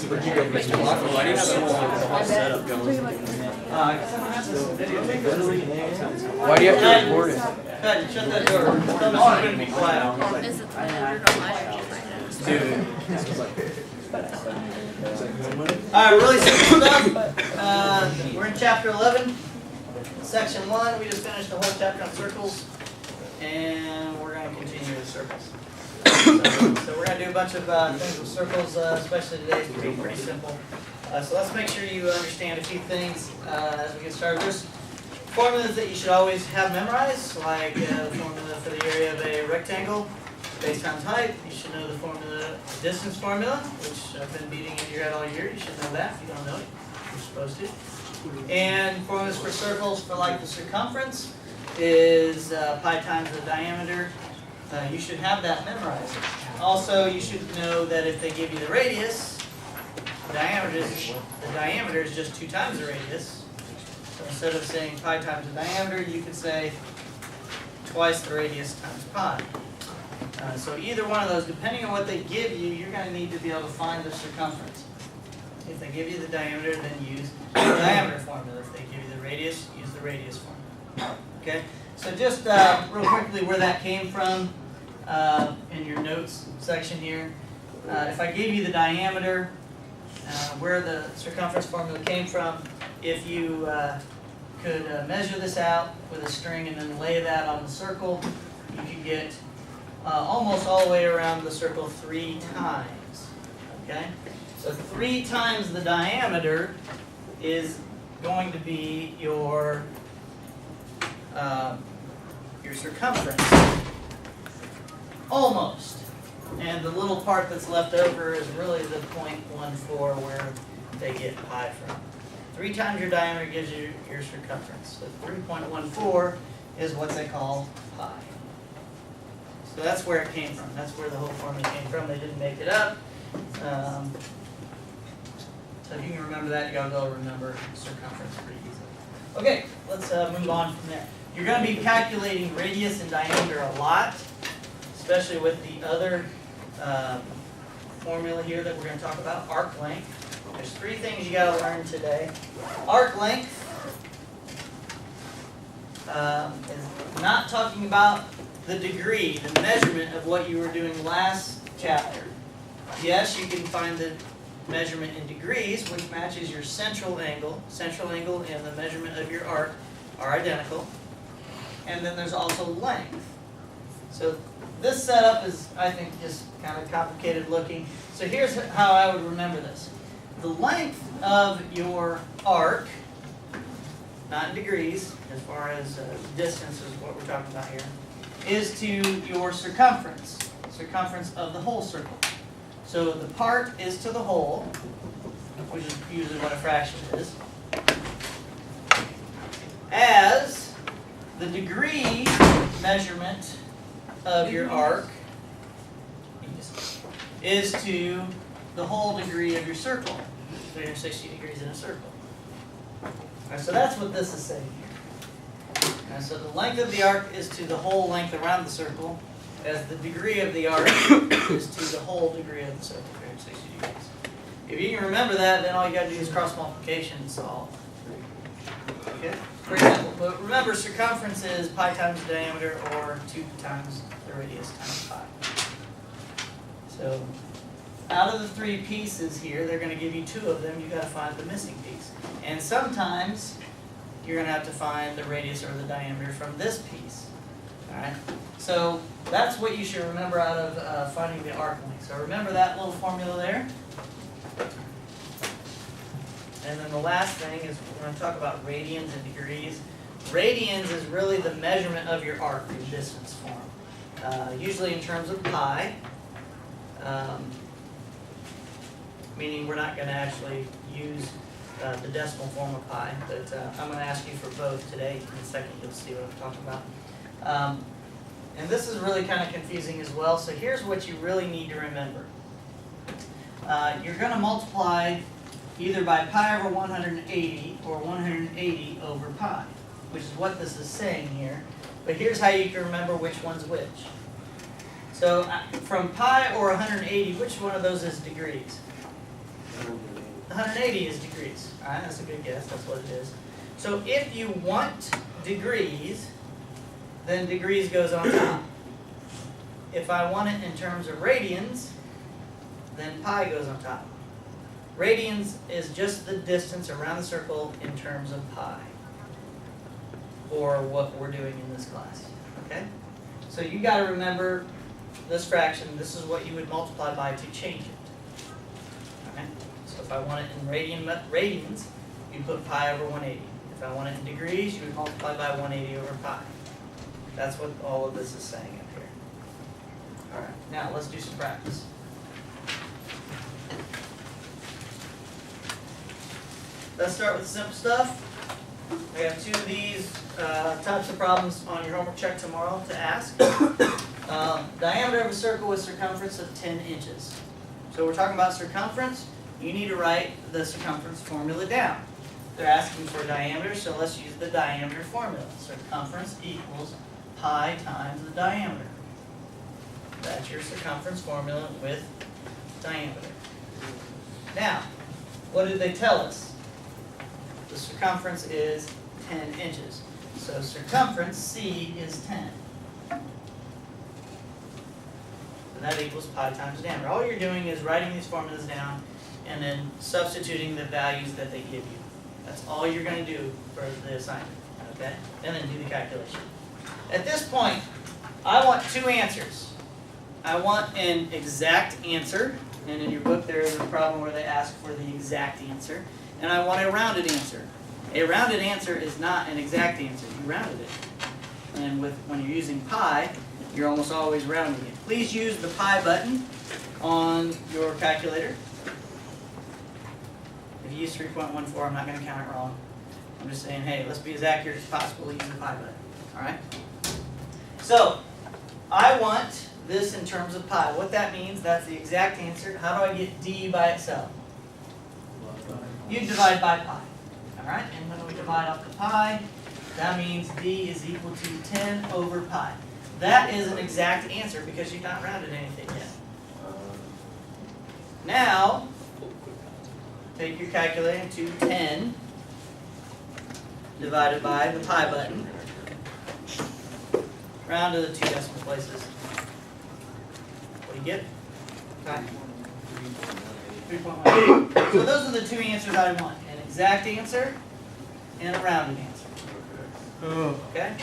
Why do you have that whole setup going? Why do you have to record it? Shut that door. Tell me she's going to be quiet. Dude. Alright, really simple stuff. We're in chapter 11, section 1. We just finished the whole chapter on circles, and we're going to continue with circles. So we're going to do a bunch of things with circles, especially today. It's going to be pretty simple. So let's make sure you understand a few things as we get started. There's formulas that you should always have memorized, like the formula for the area of a rectangle, base times height. You should know the formula, distance formula, which I've been beating into your head all year. You should know that. If you don't know it, you're supposed to. And formulas for circles, for like the circumference, is pi times the diameter. You should have that memorized. Also, you should know that if they give you the radius, the diameter is just 2 times the radius. So instead of saying pi times the diameter, you could say twice the radius times pi. So either one of those, depending on what they give you, you're going to need to be able to find the circumference. If they give you the diameter, then use the diameter formula. If they give you the radius, use the radius formula. Okay? So just real quickly where that came from in your notes section here. If I gave you the diameter, where the circumference formula came from, if you could measure this out with a string and then lay that on the circle, you could get almost all the way around the circle 3 times. Okay? So 3 times the diameter is going to be your circumference. Almost. And the little part that's left over is really the 0.14 where they get pi from. 3 times your diameter gives you your circumference. So 3.14 is what they call pi. So that's where it came from. That's where the whole formula came from. They didn't make it up. So if you can remember that, you'll be able to remember circumference pretty easily. Okay, let's move on from there. You're going to be calculating radius and diameter a lot, especially with the other formula here that we're going to talk about, arc length. There's 3 things you got to learn today. Arc length is not talking about the degree, the measurement of what you were doing last chapter. Yes, you can find the measurement in degrees, which matches your central angle. Central angle and the measurement of your arc are identical. And then there's also length. So this setup is, I think, just kind of complicated looking. So here's how I would remember this. The length of your arc, not in degrees, as far as distance is what we're talking about here, is to your circumference of the whole circle. So the part is to the whole, which is usually what a fraction is, as the degree measurement of your arc is to the whole degree of your circle, 360 degrees in a circle. Right, so that's what this is saying here. Right, so the length of the arc is to the whole length around the circle, as the degree of the arc is to the whole degree of the circle, 360 degrees. If you can remember that, then all you got to do is cross multiplication and solve. Okay? Pretty simple. But remember, circumference is pi times the diameter, or 2 times the radius times pi. So out of the 3 pieces here, they're going to give you 2 of them. You've got to find the missing piece. And sometimes you're going to have to find the radius or the diameter from this piece. All right? So that's what you should remember out of finding the arc length. So remember that little formula there. And then the last thing is we're going to talk about radians and degrees. Radians is really the measurement of your arc in distance form, usually in terms of pi, meaning we're not going to actually use the decimal form of pi, but I'm going to ask you for both today. In a second you'll see what I'm talking about. And this is really kind of confusing as well, so here's what you really need to remember. You're going to multiply either by pi over 180 or 180 over pi, which is what this is saying here. But here's how you can remember which one's which. So from pi or 180, which one of those is degrees? 180 is degrees. All right, that's a good guess. That's what it is. So if you want degrees, then degrees goes on top. If I want it in terms of radians, then pi goes on top. Radians is just the distance around the circle in terms of pi, or what we're doing in this class. Okay? So you got to remember this fraction. This is what you would multiply by to change it. Okay? So if I want it in radians, you put pi over 180. If I want it in degrees, you would multiply by 180 over pi. That's what all of this is saying up here. All right, now let's do some practice. Let's start with the simple stuff. I have two of these types of problems on your homework check tomorrow to ask. Diameter of a circle with circumference of 10 inches. So we're talking about circumference. You need to write the circumference formula down. They're asking for diameter, so let's use the diameter formula. Circumference equals pi times the diameter. That's your circumference formula with diameter. Now, what did they tell us? The circumference is 10 inches. So circumference, C, is 10. And that equals pi times diameter. All you're doing is writing these formulas down and then substituting the values that they give you. That's all you're going to do for the assignment. Okay? And then do the calculation. At this point, I want two answers. I want an exact answer, and in your book there is a problem where they ask for the exact answer, and I want a rounded answer. A rounded answer is not an exact answer. You rounded it. And when you're using pi, you're almost always rounding it. Please use the pi button on your calculator. If you use 3.14, I'm not going to count it wrong. I'm just saying, hey, let's be as accurate as possible using the pi button. All right? So, I want this in terms of pi. What that means, that's the exact answer. How do I get d by itself? You divide by pi. All right? And when we divide off the pi, that means d is equal to 10 over pi. That is an exact answer because you've not rounded anything yet. Now, take your calculator to 10 divided by the pi button. Round to the two decimal places. What do you get? Okay. 3.1. So those are the two answers I want. An exact answer and a rounded answer. Okay?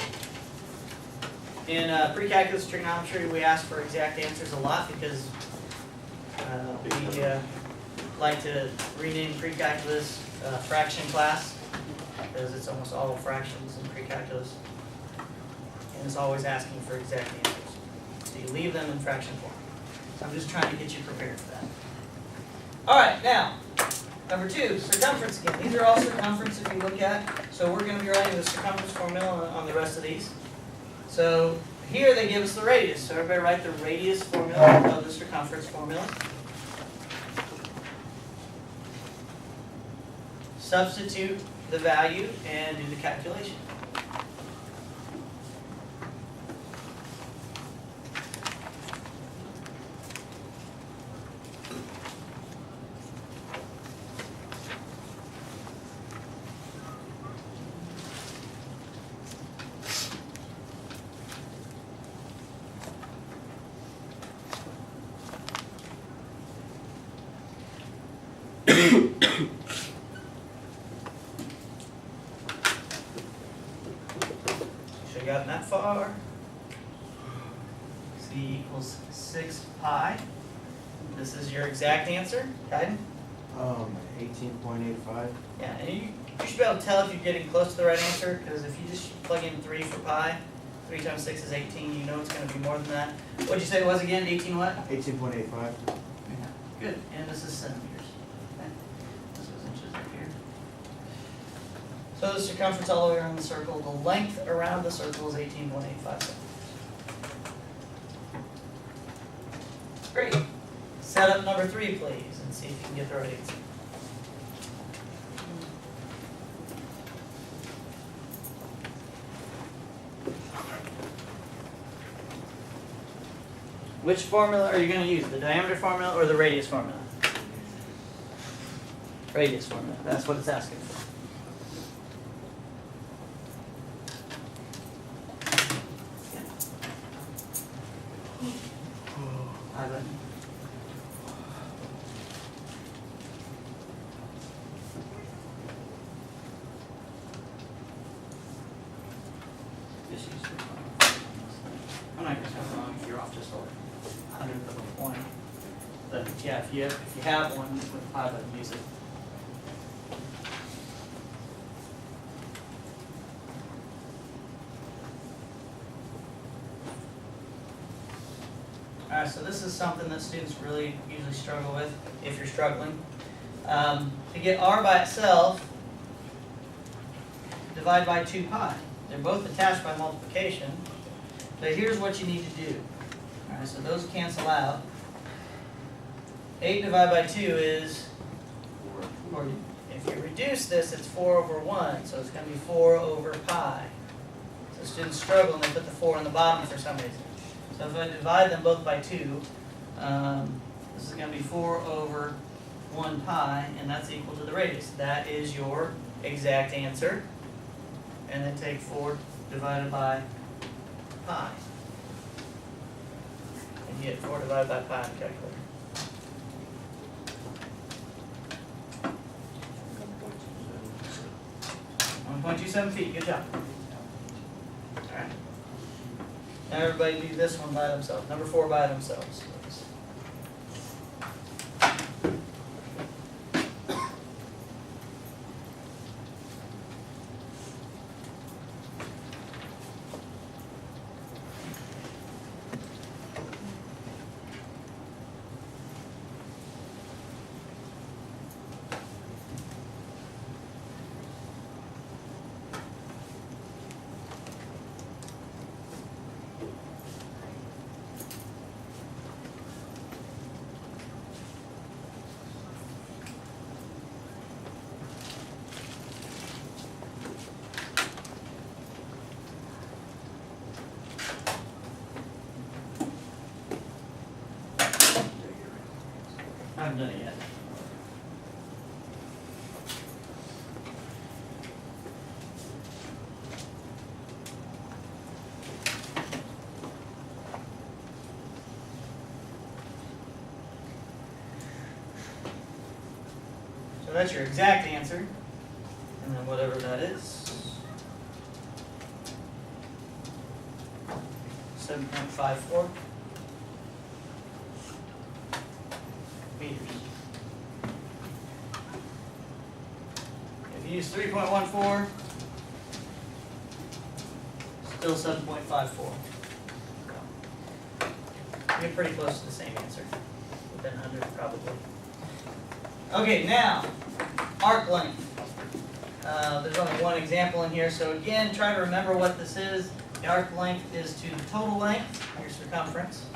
In pre-calculus trigonometry, we ask for exact answers a lot because we like to rename pre-calculus fraction class because it's almost all fractions in pre-calculus. And it's always asking for exact answers. So you leave them in fraction form. So I'm just trying to get you prepared for that. All right, now, number 2, circumference again. These are all circumference if you look at. So we're going to be writing the circumference formula on the rest of these. So here they give us the radius. So everybody write the radius formula of the circumference formula. Substitute the value and do the calculation. Should have gotten that far. C equals 6 pi. This is your exact answer. Kaiden? 18.85. Yeah, and you should be able to tell if you're getting close to the right answer, because if you just plug in 3 for pi, 3 times 6 is 18, you know it's going to be more than that. What'd you say it was again? 18 what? 18.85. Yeah. Good. And this is centimeters. Okay. This is inches up here. So the circumference all the way around the circle, the length around the circle is 18.85 centimeters. Great. Set up number 3, please, and see if you can get the right answer. Which formula are you going to use, the diameter formula or the radius formula? radius formula. That's what it's asking for. Ivan. Just use 3.1. I'm not going to spell wrong if you're off just a hundredth of a point. But yeah, if you have one with pi button, use it. Alright, so this is something that students really usually struggle with if you're struggling. To get r by itself, divide by 2 pi. They're both attached by multiplication. But here's what you need to do. Alright, so those cancel out. 8 divided by 2 is, or if you reduce this, it's 4 over 1. So it's going to be 4 over pi. So students struggle and they put the 4 on the bottom for some reason. So if I divide them both by 2, this is going to be 4 over 1 pi, and that's equal to the radius. That is your exact answer. And then take 4 divided by pi. And you get 4 divided by pi on the calculator. 1.27 feet. Good job. All right. Now everybody do this one by themselves. Number 4 by themselves. I haven't done it yet. So that's your exact answer, and then whatever that is, 7.54 meters. If you use 3.14, still 7.54. You're pretty close to the same answer, within 100 probably. Okay, now, arc length. There's only one example in here, so again, try to remember what this is. The arc length is to the total length, your circumference,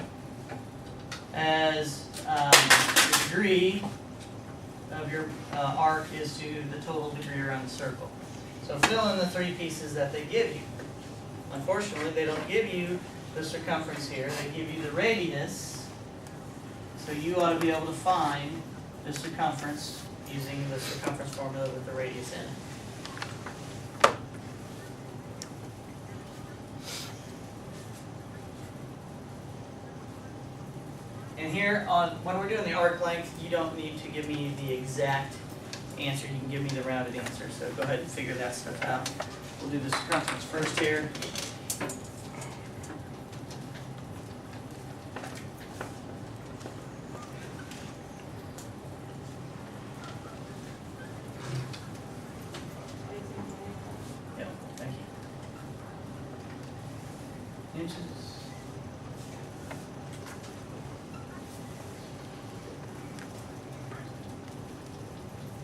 as the degree of your arc is to the total degree around the circle. So fill in the 3 pieces that they give you. Unfortunately, they don't give you the circumference here. They give you the radius, so you ought to be able to find the circumference using the circumference formula with the radius in it. And here, when we're doing the arc length, you don't need to give me the exact answer. You can give me the rounded answer. So go ahead and figure that stuff out. We'll do the circumference first here. Yep, thank you. Inches.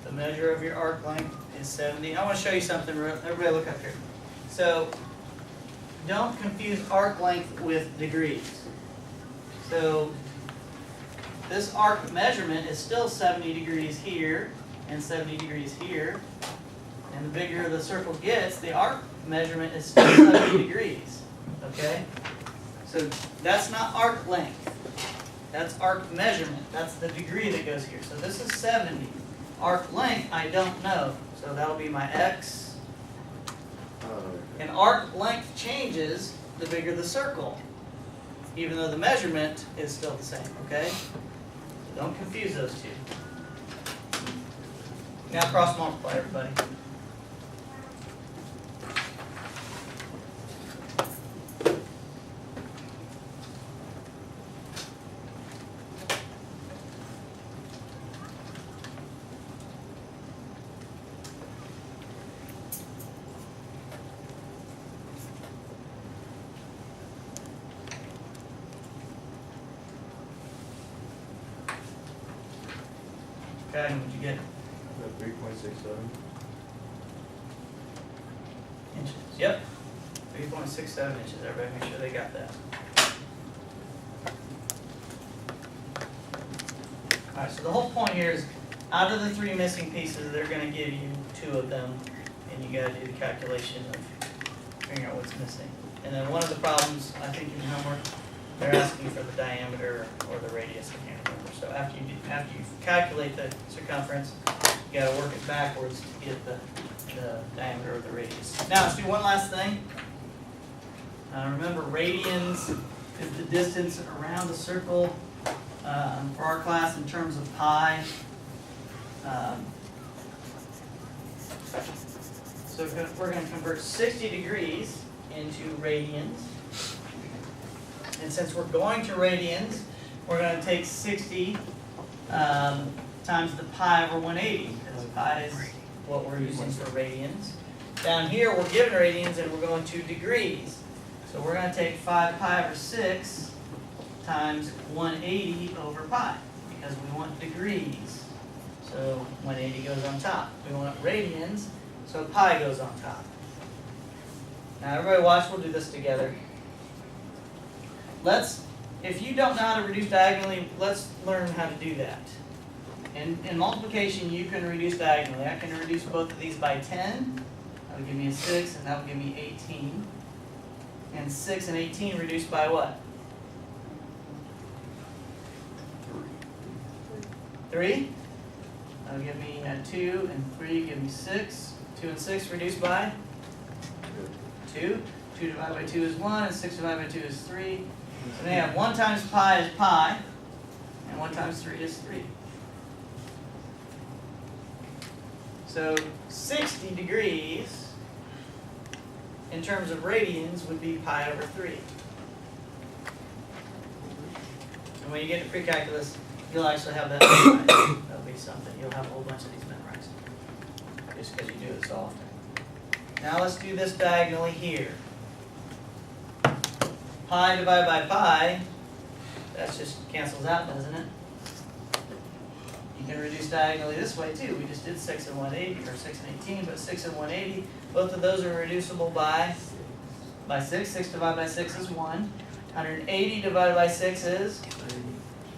The measure of your arc length is 70. I want to show you something. Everybody look up here. So don't confuse arc length with degrees. So this arc measurement is still 70 degrees here and 70 degrees here. And the bigger the circle gets, the arc measurement is still 70 degrees. Okay? So that's not arc length. That's arc measurement. That's the degree that goes here. So this is 70. Arc length, I don't know. So that'll be my x. And arc length changes the bigger the circle, even though the measurement is still the same, okay? So don't confuse those two. Now cross multiply, everybody. Okay, what'd you get? 3.67. Inches. Yep. 3.67 inches. Everybody make sure they got that. Alright, so the whole point here is out of the 3 missing pieces, they're going to give you 2 of them, and you got to do the calculation of figuring out what's missing. And then one of the problems, I think in homework, they're asking for the diameter or the radius. I can't remember. So after you calculate the circumference, you got to work it backwards to get the diameter or the radius. Now let's do one last thing. Remember, radians is the distance around the circle for our class in terms of pi. So we're going to convert 60 degrees into radians. And since we're going to radians, we're going to take 60 times the pi over 180, because pi is what we're using for radians. Down here, we're given radians, and we're going to degrees. So we're going to take 5 pi over 6 times 180 over pi, because we want degrees. So 180 goes on top. We want radians, so pi goes on top. Now everybody watch, we'll do this together. If you don't know how to reduce diagonally, let's learn how to do that. In multiplication, you can reduce diagonally. I can reduce both of these by 10. That would give me a 6, and that would give me 18. And 6 and 18 reduced by what? 3. That would give me 2, and 3 give me 6. 2 and 6 reduced by 2. 2 divided by 2 is 1, and 6 divided by 2 is 3. So they have 1 times pi is pi, and 1 times 3 is 3. So 60 degrees, in terms of radians, would be pi over 3. And when you get to pre-calculus, you'll actually have that memorized. That'll be something. You'll have a whole bunch of these memorized, just because you do it so often. Now let's do this diagonally here. Pi divided by pi, that just cancels out, doesn't it? You can reduce diagonally this way too. We just did 6 and 180, or 6 and 18, but 6 and 180, both of those are reducible by 6. 6 divided by 6 is 1. 180 divided by 6 is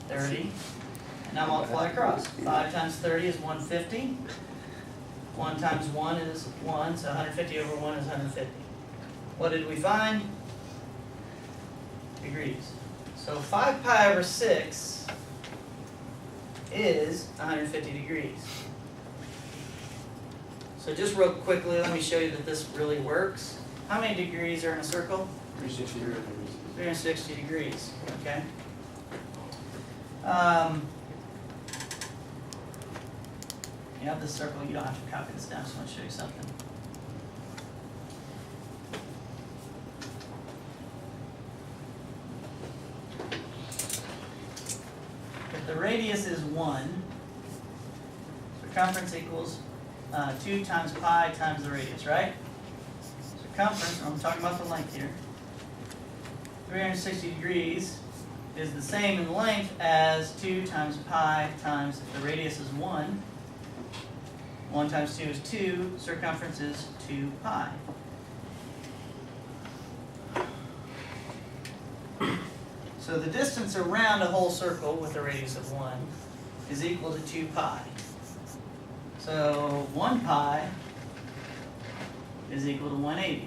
30. And now multiply across. 5 times 30 is 150. 1 times 1 is 1, so 150 over 1 is 150. What did we find? Degrees. So 5 pi over 6 is 150 degrees. So just real quickly, let me show you that this really works. How many degrees are in a circle? 360 degrees. 360 degrees, okay? You have this circle, you don't have to copy this down, so I want to show you something. If the radius is 1, circumference equals 2 times pi times the radius, right? Circumference, I'm talking about the length here, 360 degrees is the same in length as 2 times pi times, if the radius is 1, 1 times 2 is 2, circumference is 2 pi. So the distance around a whole circle with a radius of 1 is equal to 2 pi. So 1 pi is equal to 180.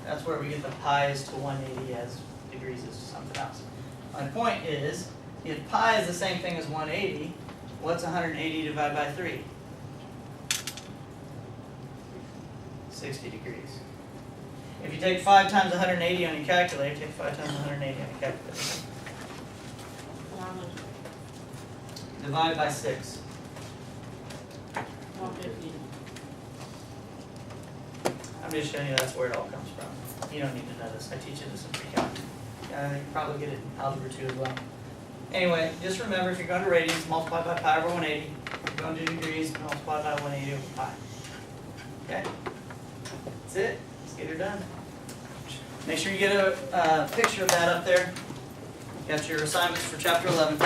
That's where we get the pi is to 180 as degrees is to something else. My point is, if pi is the same thing as 180, What's 180 divided by 3? 60 degrees. If you take 5 times 180 on your calculator, take 5 times 180 on your calculator. Divide by 6. 150. I'm just showing you that's where it all comes from. You don't need to know this. I teach you this in pre-calc. You can probably get it in algebra 2 as well. Anyway, just remember if you're going to radians, multiply by pi over 180. If you're going to degrees, multiply by 180 over pi. Okay? That's it. Let's get her done. Make sure you get a picture of that up there. Got your assignments for chapter 11.